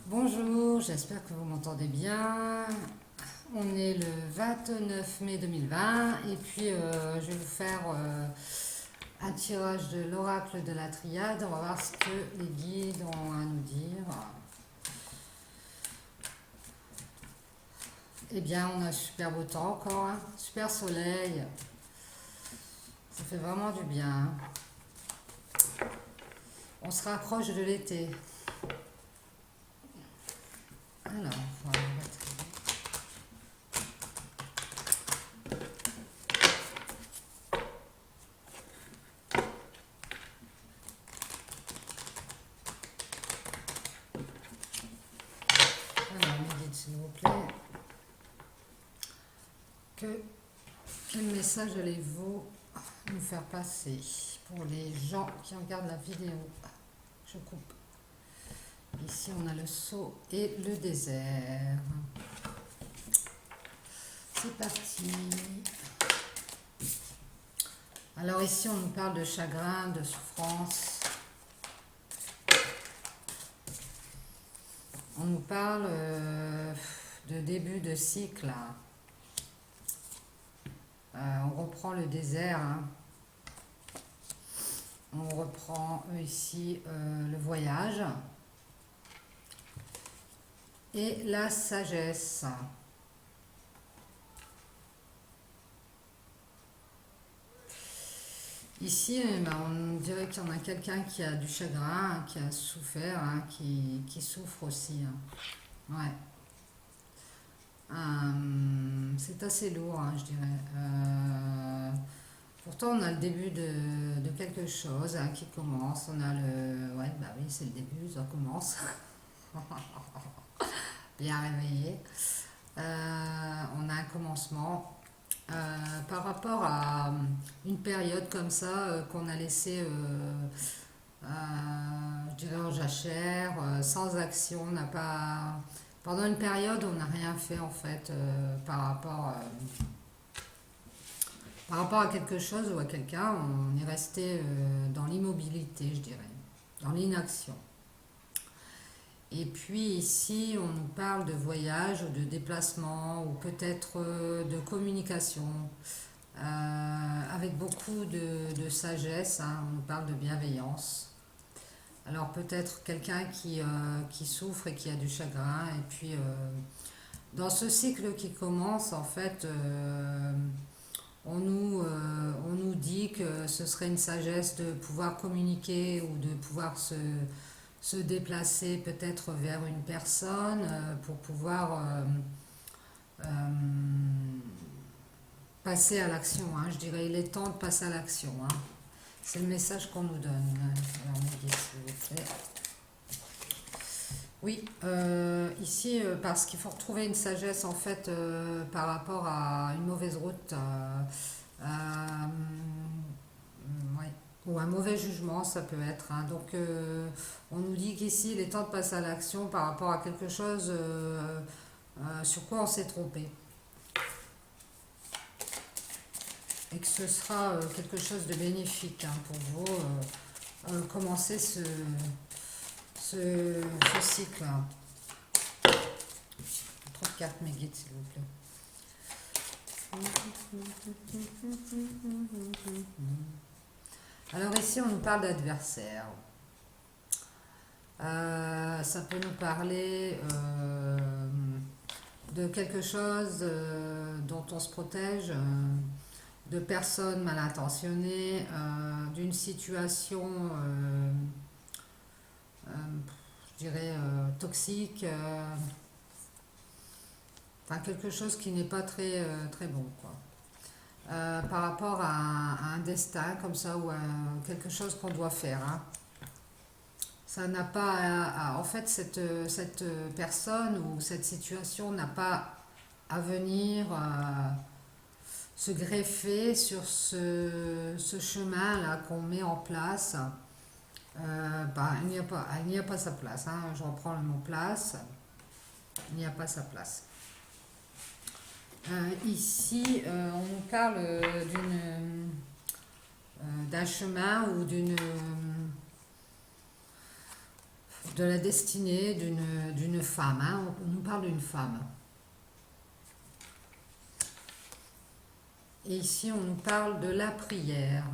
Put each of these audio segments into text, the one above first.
Bonjour, j'espère que vous m'entendez bien. On est le 29 mai 2020 et puis je vais vous faire un tirage de l'oracle de la triade. On va voir ce que les guides ont à nous dire. Eh bien, on a un super beau temps encore, hein. Super soleil. Ça fait vraiment du bien, hein. On se rapproche de l'été. Alors, voilà. Alors, mes guides, s'il vous plaît. Quel message allez-vous nous faire passer pour les gens qui regardent la vidéo? Je coupe. Ici, on a le sceau et le désert. C'est parti. Alors ici, on nous parle de chagrin, de souffrance. On nous parle de début de cycle. On reprend le désert. Hein. On reprend ici le voyage. Et la sagesse. Ici, on dirait qu'il y en a quelqu'un qui a du chagrin, hein, qui a souffert, hein, qui souffre aussi. Hein. Ouais. C'est assez lourd, hein, je dirais. Pourtant, on a le début de quelque chose hein, qui commence. On a le... Ouais, bah oui, c'est le début, ça commence. Bien réveillé. On a un commencement. Par rapport à une période comme ça qu'on a laissé, je dirais en jachère, sans action, on n'a pas... Pendant une période, on n'a rien fait en fait par rapport à quelque chose ou à quelqu'un, on est resté dans l'immobilité, je dirais, dans l'inaction. Et puis ici, on nous parle de voyage ou de déplacement ou peut-être de communication avec beaucoup de sagesse. Hein, on nous parle de bienveillance. Alors peut-être quelqu'un qui souffre et qui a du chagrin. Et puis dans ce cycle qui commence, en fait, on nous dit que ce serait une sagesse de pouvoir communiquer ou de pouvoir se déplacer peut-être vers une personne pour pouvoir euh, passer à l'action. Hein. Je dirais il est temps de passer à l'action. Hein. C'est le message qu'on nous donne. Alors, s'il vous plaît. Oui, ici, parce qu'il faut retrouver une sagesse en fait par rapport à une mauvaise route. Ouais. Ou un mauvais jugement, ça peut être. Hein. Donc, on nous dit qu'ici, il est temps de passer à l'action par rapport à quelque chose sur quoi on s'est trompé. Et que ce sera quelque chose de bénéfique hein, pour vous. Commencer ce cycle. Hein. Trop de cartes, mes guides, s'il vous plaît. Alors ici, on nous parle d'adversaire. Ça peut nous parler de quelque chose dont on se protège, de personnes mal intentionnées, d'une situation, je dirais, toxique, enfin quelque chose qui n'est pas très, très bon, quoi. Par rapport à un destin comme ça ou à quelque chose qu'on doit faire. Hein. Ça n'a pas en fait cette personne ou cette situation n'a pas à venir se greffer sur ce chemin là qu'on met en place. Il n'y a pas sa place. Hein. Je reprends le mot place. Il n'y a pas sa place. Ici, on nous parle d'un chemin ou de la destinée d'une femme, hein. On nous parle d'une femme. Et ici, on nous parle de la prière.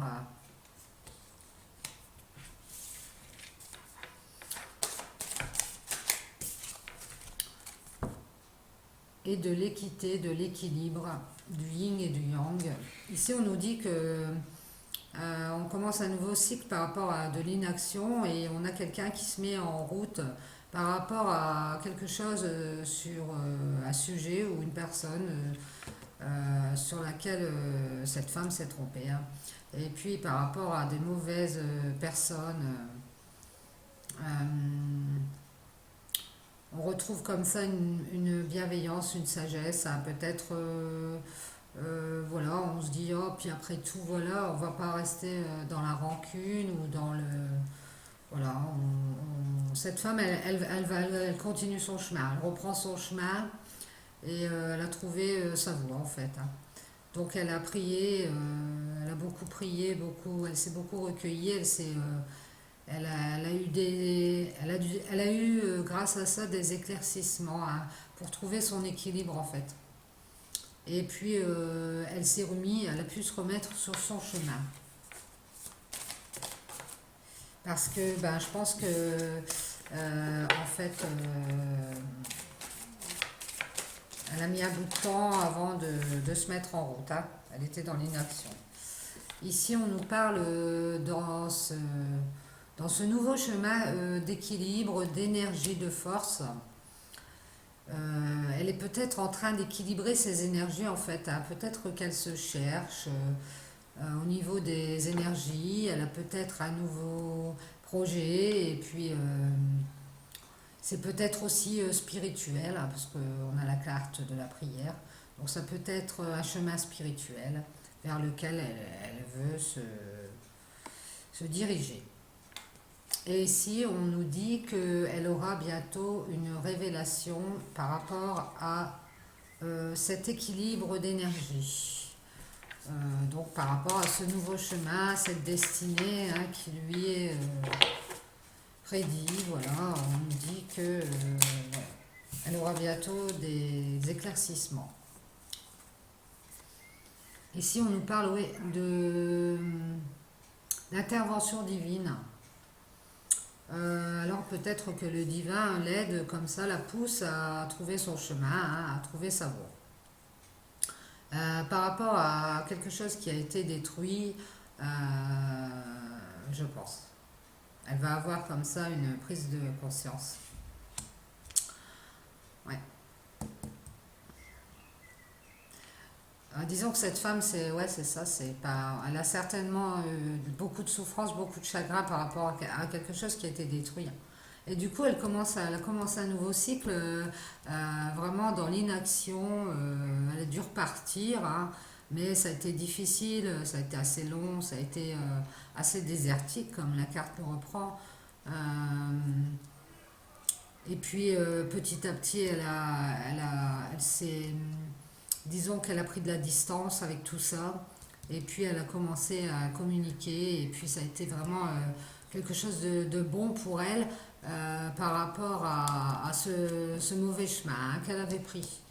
Et de l'équité, de l'équilibre, du yin et du yang. Ici, on nous dit que on commence un nouveau cycle par rapport à de l'inaction et on a quelqu'un qui se met en route par rapport à quelque chose sur un sujet ou une personne sur laquelle cette femme s'est trompée, hein. Et puis par rapport à des mauvaises personnes, on retrouve comme ça une bienveillance, une sagesse, hein. Peut-être, voilà, on se dit, oh, puis après tout, voilà, on va pas rester dans la rancune ou dans le... Voilà, cette femme, elle continue son chemin, elle reprend son chemin et elle a trouvé sa voie en fait, hein. Donc elle a prié, elle a beaucoup prié, beaucoup, elle s'est beaucoup recueillie, elle a eu grâce à ça des éclaircissements, hein, pour trouver son équilibre en fait. Et puis elle s'est remise, elle a pu se remettre sur son chemin. Parce que ben, je pense que en fait elle a mis un bout de temps avant de se mettre en route, hein. Elle était dans l'inaction. Ici on nous parle dans ce nouveau chemin d'équilibre, d'énergie, de force. Elle est peut-être en train d'équilibrer ses énergies en fait, hein. Peut-être qu'elle se cherche au niveau des énergies, elle a peut-être un nouveau projet et puis c'est peut-être aussi spirituel, hein, parce qu'on a la carte de la prière. Donc ça peut être un chemin spirituel vers lequel elle veut se diriger. Et ici, on nous dit qu'elle aura bientôt une révélation par rapport à cet équilibre d'énergie. Donc par rapport à ce nouveau chemin, cette destinée, hein, qui lui est prédit, voilà, on nous dit que voilà, elle aura bientôt des éclaircissements. Ici, on nous parle, oui, de l'intervention divine. Alors peut-être que le divin l'aide comme ça, la pousse à trouver son chemin, hein, à trouver sa voie. Par rapport à quelque chose qui a été détruit, je pense. Elle va avoir comme ça une prise de conscience. Ouais. Disons que cette femme, c'est ouais, c'est ça, c'est pas. Elle a certainement beaucoup de souffrance, beaucoup de chagrin par rapport à quelque chose qui a été détruit. Et du coup, elle a commencé un nouveau cycle, vraiment dans l'inaction. Elle a dû repartir, hein, mais ça a été difficile, ça a été assez long, ça a été assez désertique, comme la carte le reprend. Euh, et puis, petit à petit, elle s'est, disons qu'elle a pris de la distance avec tout ça. Et puis, elle a commencé à communiquer. Et puis, ça a été vraiment quelque chose de bon pour elle par rapport à ce mauvais chemin, hein, qu'elle avait pris.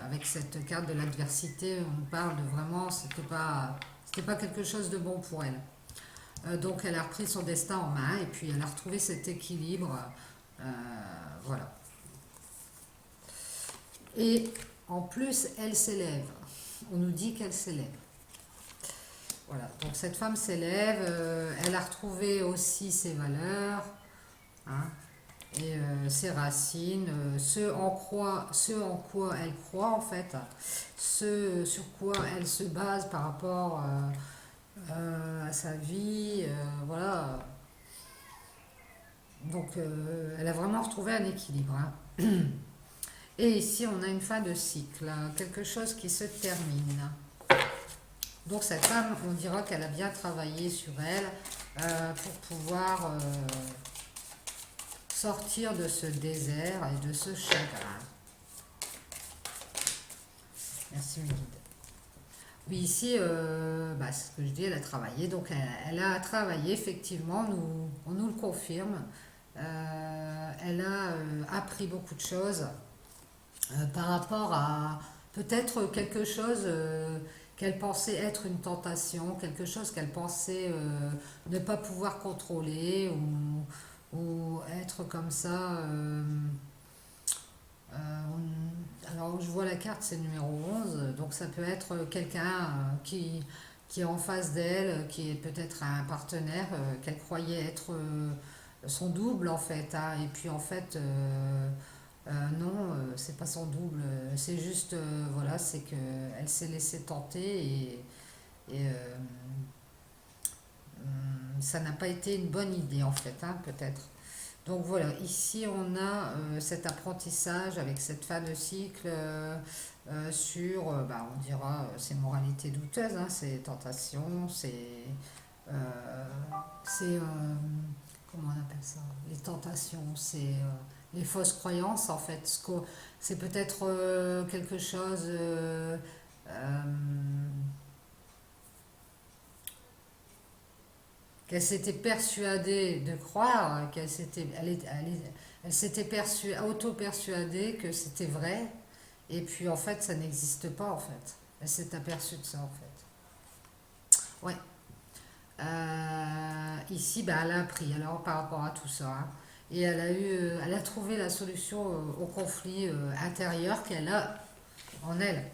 Avec cette carte de l'adversité, on parle de vraiment, c'était pas quelque chose de bon pour elle. Donc elle a repris son destin en main et puis elle a retrouvé cet équilibre. euh, voilà. Et en plus, elle s'élève. On nous dit qu'elle s'élève. Voilà, donc cette femme s'élève, elle a retrouvé aussi ses valeurs, hein, et ses racines, ce en quoi elle croit en fait, ce sur quoi elle se base par rapport à sa vie, voilà. Donc elle a vraiment retrouvé un équilibre, hein. Et ici on a une fin de cycle, hein, quelque chose qui se termine. Donc cette femme, on dira qu'elle a bien travaillé sur elle pour pouvoir sortir de ce désert et de ce chagrin. Merci mes guides. Oui, ici, c'est ce que je dis, elle a travaillé. Donc elle a travaillé, effectivement, on nous le confirme. Elle a appris beaucoup de choses par rapport à peut-être quelque chose qu'elle pensait être une tentation, quelque chose qu'elle pensait ne pas pouvoir contrôler ou être comme ça. Alors, je vois la carte, c'est le numéro 11, donc ça peut être quelqu'un qui est en face d'elle, qui est peut-être un partenaire qu'elle croyait être son double en fait, hein. Et puis en fait, non, c'est pas son double, c'est juste, voilà, c'est qu'elle s'est laissée tenter et ça n'a pas été une bonne idée en fait, hein, peut-être. Donc voilà, ici on a cet apprentissage avec cette fin de cycle sur, bah, on dira, ces moralités douteuses, hein, ces tentations, euh, c'est comment on appelle ça? Les tentations, c'est les fausses croyances en fait. C'est peut-être quelque chose euh, qu'elle s'était persuadée de croire, elle s'était auto-persuadée que c'était vrai, et puis en fait ça n'existe pas en fait. Elle s'est aperçue de ça en fait. Ouais. Ici, bah, elle a appris alors par rapport à tout ça, hein. Et elle a trouvé la solution au conflit intérieur qu'elle a en elle.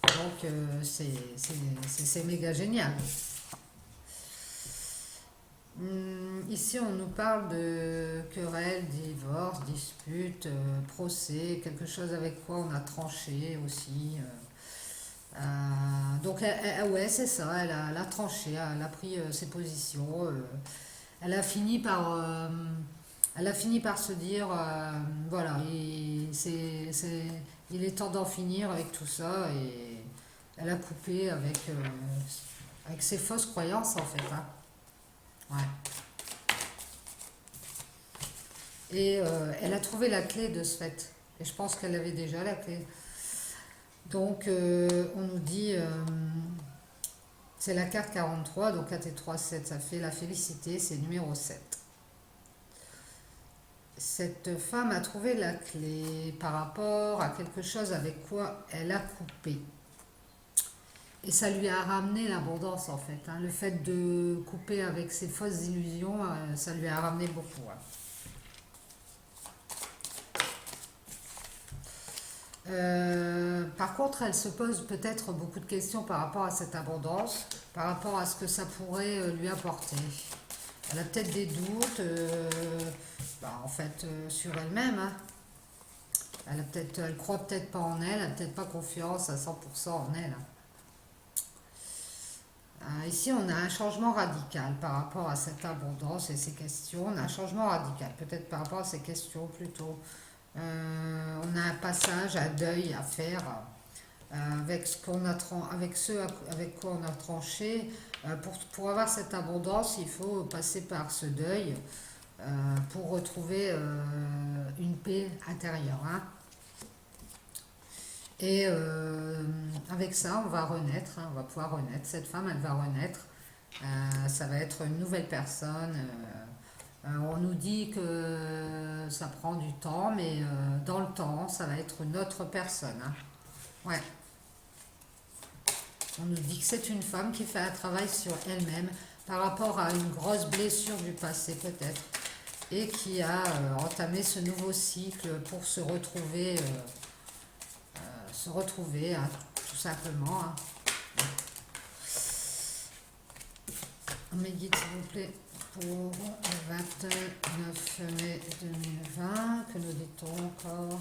Donc c'est méga génial. Ici, on nous parle de querelles, divorce, disputes, procès, quelque chose avec quoi on a tranché aussi. Donc, ouais, c'est ça, elle a tranché, elle a pris ses positions. Elle a fini par, euh, elle a fini par se dire, voilà, il est temps d'en finir avec tout ça. Et elle a coupé avec ses fausses croyances, en fait, hein. Ouais. Et elle a trouvé la clé de ce fait. Et je pense qu'elle avait déjà la clé. Donc, on nous dit, c'est la carte 43, donc 4 et 3, 7, ça fait la félicité, c'est numéro 7. Cette femme a trouvé la clé par rapport à quelque chose avec quoi elle a coupé. Et ça lui a ramené l'abondance en fait, hein. Le fait de couper avec ses fausses illusions, ça lui a ramené beaucoup, hein. Par contre, elle se pose peut-être beaucoup de questions par rapport à cette abondance, par rapport à ce que ça pourrait lui apporter. Elle a peut-être des doutes, bah, en fait, sur elle-même, hein. Elle croit peut-être pas en elle, elle n'a peut-être pas confiance à 100% en elle, hein. Ici, on a un changement radical par rapport à cette abondance et ces questions. On a un changement radical, peut-être par rapport à ces questions plutôt. On a un passage, un deuil à faire avec ce qu'on a avec avec quoi on a tranché. Pour avoir cette abondance, il faut passer par ce deuil pour retrouver une paix intérieure, hein. Et avec ça, on va renaître, hein, on va pouvoir renaître. Cette femme, elle va renaître. Ça va être une nouvelle personne. On nous dit que ça prend du temps, mais dans le temps, ça va être une autre personne, hein. Ouais. On nous dit que c'est une femme qui fait un travail sur elle-même par rapport à une grosse blessure du passé peut-être et qui a entamé ce nouveau cycle pour se retrouver, hein, tout simplement, hein. On médite s'il vous plaît pour le 29 mai 2020. Que nous dit-on encore?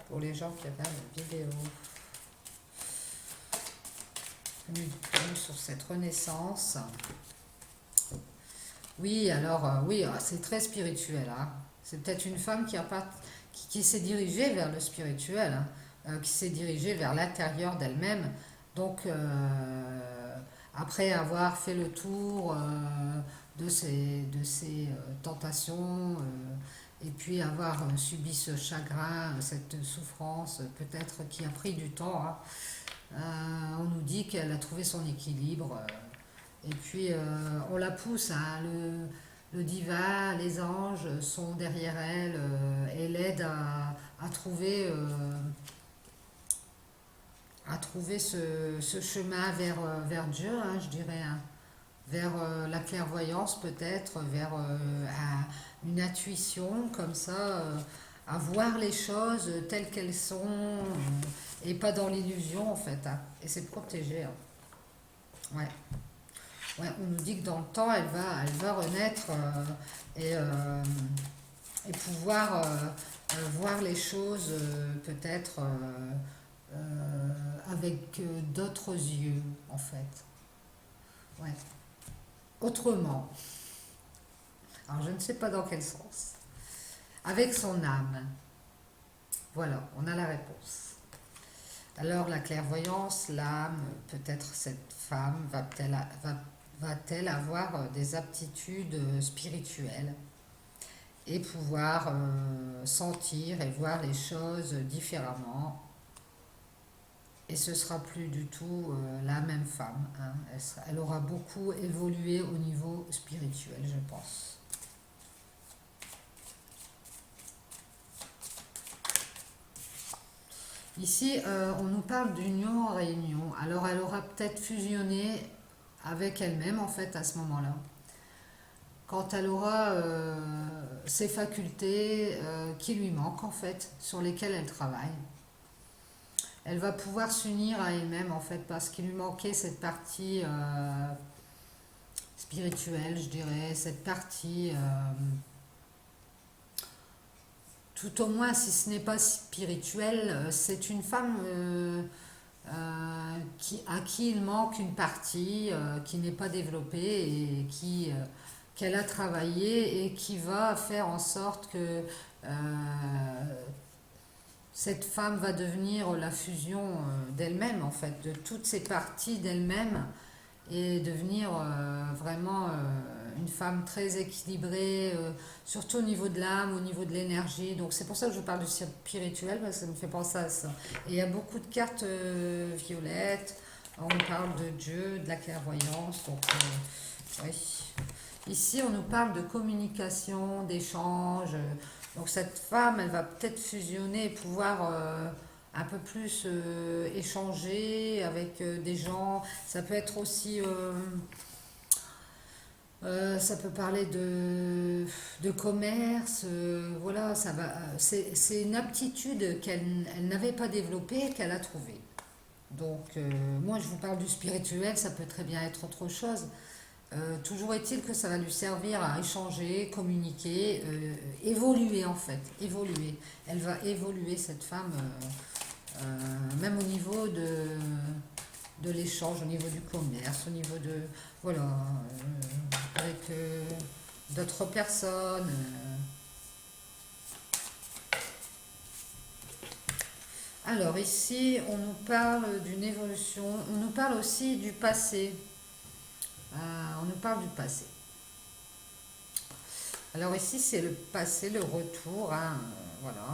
Pour les gens qui regardent la vidéo. Nous dit-on sur cette renaissance? Oui, alors, oui, c'est très spirituel, hein. C'est peut-être une femme qui s'est dirigée vers le spirituel, hein, qui s'est dirigée vers l'intérieur d'elle-même. Donc, après avoir fait le tour de ses tentations et puis avoir subi ce chagrin, cette souffrance, peut-être qui a pris du temps, hein. On nous dit qu'elle a trouvé son équilibre, et puis on la pousse, hein, le divin, les anges sont derrière elle et l'aident à trouver ce chemin vers Dieu, hein, je dirais, hein, vers la clairvoyance peut-être, vers une intuition comme ça, à voir les choses telles qu'elles sont et pas dans l'illusion en fait, hein. Et c'est protégé, hein. Ouais. Ouais, on nous dit que dans le temps, elle va renaître et, euh, et pouvoir voir les choses peut-être avec d'autres yeux, en fait. Ouais. Autrement. Alors, je ne sais pas dans quel sens. Avec son âme. Voilà, on a la réponse. Alors, la clairvoyance, l'âme, peut-être cette femme va-t-elle avoir des aptitudes spirituelles et pouvoir sentir et voir les choses différemment. Et ce sera plus du tout la même femme, hein. Elle aura beaucoup évolué au niveau spirituel, je pense. Ici, on nous parle d'union en réunion. Alors, elle aura peut-être fusionné avec elle-même, en fait, à ce moment-là. Quand elle aura ses facultés qui lui manquent, en fait, sur lesquelles elle travaille. Elle va pouvoir s'unir à elle-même, en fait, parce qu'il lui manquait cette partie spirituelle, je dirais, cette partie, tout au moins, si ce n'est pas spirituelle, c'est une femme à qui il manque une partie qui n'est pas développée et qu'elle a travaillé et qui va faire en sorte que cette femme va devenir la fusion d'elle-même, en fait, de toutes ces parties d'elle-même et devenir vraiment une femme très équilibrée, surtout au niveau de l'âme, au niveau de l'énergie. Donc c'est pour ça que je parle du spirituel, parce que ça me fait penser à ça. Et il y a beaucoup de cartes violettes, on parle de Dieu, de la clairvoyance, donc oui. Ici, on nous parle de communication, d'échange. Donc cette femme, elle va peut-être fusionner et pouvoir un peu plus échanger avec des gens. Ça peut être aussi, ça peut parler de commerce. Voilà, ça va. C'est une aptitude qu'elle n'avait pas développée et qu'elle a trouvée. Donc, moi, je vous parle du spirituel, ça peut très bien être autre chose. Toujours est-il que ça va lui servir à échanger, communiquer, évoluer en fait, évoluer. Elle va évoluer cette femme, même au niveau de l'échange, au niveau du commerce, au niveau de, voilà, avec d'autres personnes. Alors ici, on nous parle d'une évolution, on nous parle aussi du passé. On nous parle du passé. Alors ici, c'est le passé, le retour, hein, voilà.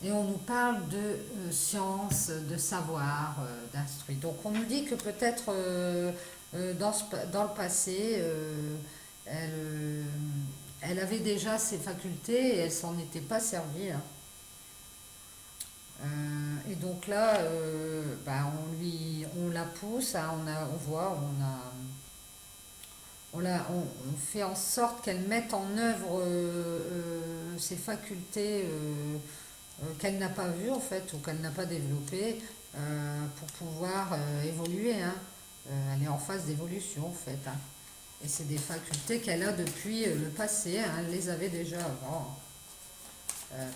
Et on nous parle de science, de savoir, d'instruire. Donc on nous dit que peut-être dans le passé, elle avait déjà ses facultés et elle s'en était pas servie, hein. Et donc là, bah, on la pousse, hein, on voit, on fait en sorte qu'elle mette en œuvre ses facultés qu'elle n'a pas vues en fait ou qu'elle n'a pas développées pour pouvoir évoluer, hein. Elle est en phase d'évolution en fait, hein. Et c'est des facultés qu'elle a depuis le passé, hein, elle les avait déjà avant.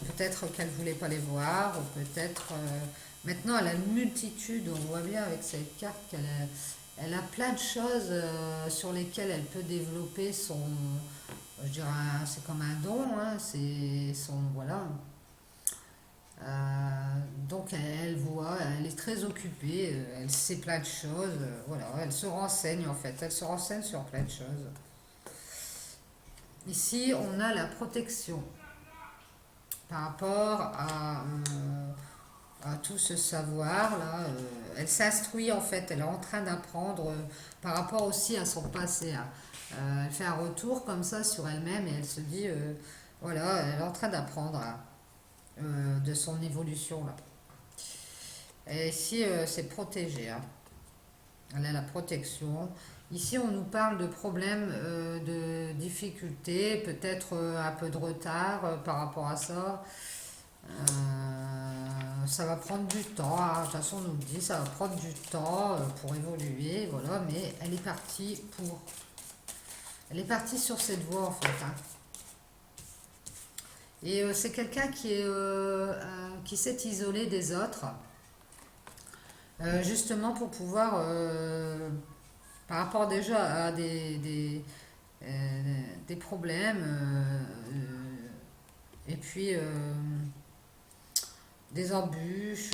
Peut-être qu'elle ne voulait pas les voir, ou peut-être... maintenant, elle a une multitude, on voit bien avec cette carte elle a plein de choses sur lesquelles elle peut développer son... Je dirais, c'est comme un don, hein, c'est son... Voilà. Donc elle voit, elle est très occupée, elle sait plein de choses, voilà, elle se renseigne en fait, elle se renseigne sur plein de choses. Ici, on a la protection par rapport à tout ce savoir là. Elle s'instruit en fait, elle est en train d'apprendre par rapport aussi à son passé, hein. Elle fait un retour comme ça sur elle-même et elle se dit, voilà, elle est en train d'apprendre, hein, de son évolution là. Et ici, c'est protégé, hein. Elle a la protection. Ici, on nous parle de problèmes, de difficultés, peut-être un peu de retard par rapport à ça. Ça va prendre du temps, hein. De toute façon, on nous le dit, ça va prendre du temps pour évoluer, voilà, mais elle est partie pour. Elle est partie sur cette voie en fait, hein. Et c'est quelqu'un qui s'est isolé des autres, justement pour pouvoir, par rapport déjà à des problèmes, et puis des embûches,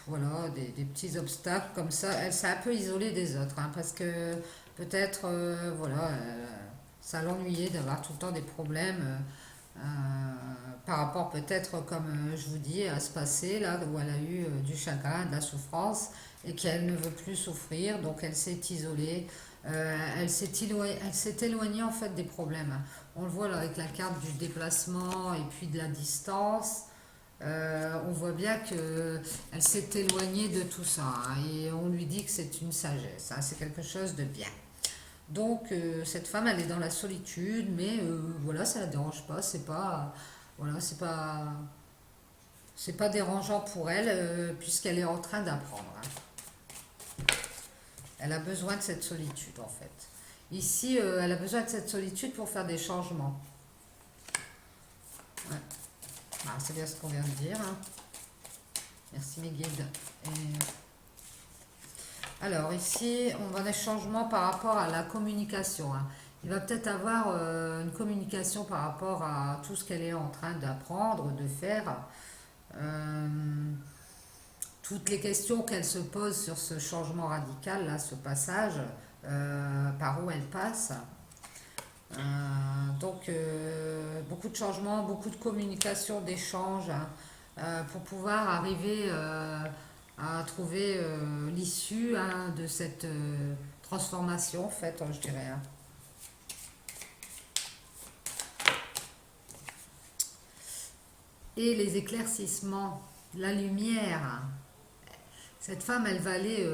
voilà, des petits obstacles comme ça. Elle s'est un peu isolée des autres, hein, parce que peut-être, voilà, ça l'ennuyait d'avoir tout le temps des problèmes, par rapport peut-être, comme je vous dis, à ce passé, là, où elle a eu du chagrin, de la souffrance, et qu'elle ne veut plus souffrir, donc elle s'est isolée. Elle s'est éloignée en fait des problèmes, hein. On le voit là avec la carte du déplacement et puis de la distance. On voit bien que elle s'est éloignée de tout ça, hein, et on lui dit que c'est une sagesse, hein, c'est quelque chose de bien. Donc cette femme, elle est dans la solitude, mais voilà, ça la dérange pas, voilà, c'est pas dérangeant pour elle puisqu'elle est en train d'apprendre, hein. Elle a besoin de cette solitude en fait. Ici, elle a besoin de cette solitude pour faire des changements. Ouais. Ah, c'est bien ce qu'on vient de dire, hein. Merci mes guides. Et alors ici, on va des changements par rapport à la communication, hein. Il va peut-être avoir une communication par rapport à tout ce qu'elle est en train d'apprendre, de faire. Euh, Toutes les questions qu'elle se pose sur ce changement radical, là, ce passage, par où elle passe. Donc, beaucoup de changements, beaucoup de communication, d'échanges, hein, pour pouvoir arriver à trouver l'issue, hein, de cette transformation, en fait, je dirais, hein. Et les éclaircissements, la lumière, hein. Cette femme, elle va aller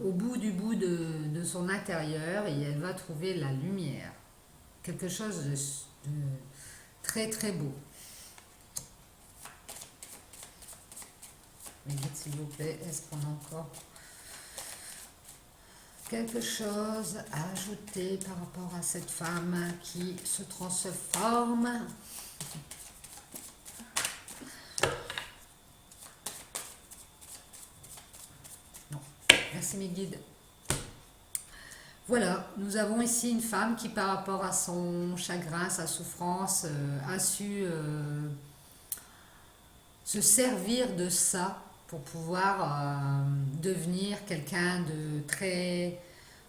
au bout de son intérieur et elle va trouver la lumière. Quelque chose de très très beau. Mais dites s'il vous plaît, est-ce qu'on a encore quelque chose à ajouter par rapport à cette femme qui se transforme? Non. Merci mes guides. Voilà, nous avons ici une femme qui, par rapport à son chagrin, sa souffrance, a su se servir de ça pour pouvoir devenir quelqu'un de très,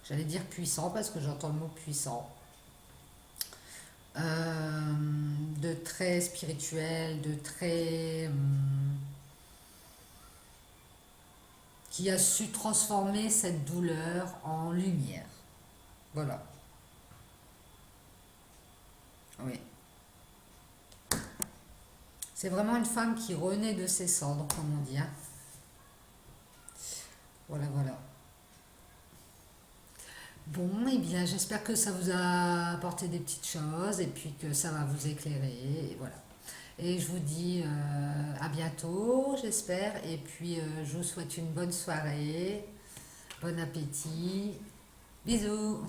j'allais dire puissant, parce que j'entends le mot puissant, de très spirituel, de très, qui a su transformer cette douleur en lumière. Voilà, oui. C'est vraiment une femme qui renaît de ses cendres, comme on dit, hein. Voilà, voilà. Bon, eh bien, j'espère que ça vous a apporté des petites choses et puis que ça va vous éclairer. Et voilà. Et je vous dis à bientôt, j'espère. Et puis, je vous souhaite une bonne soirée, bon appétit. Bisous.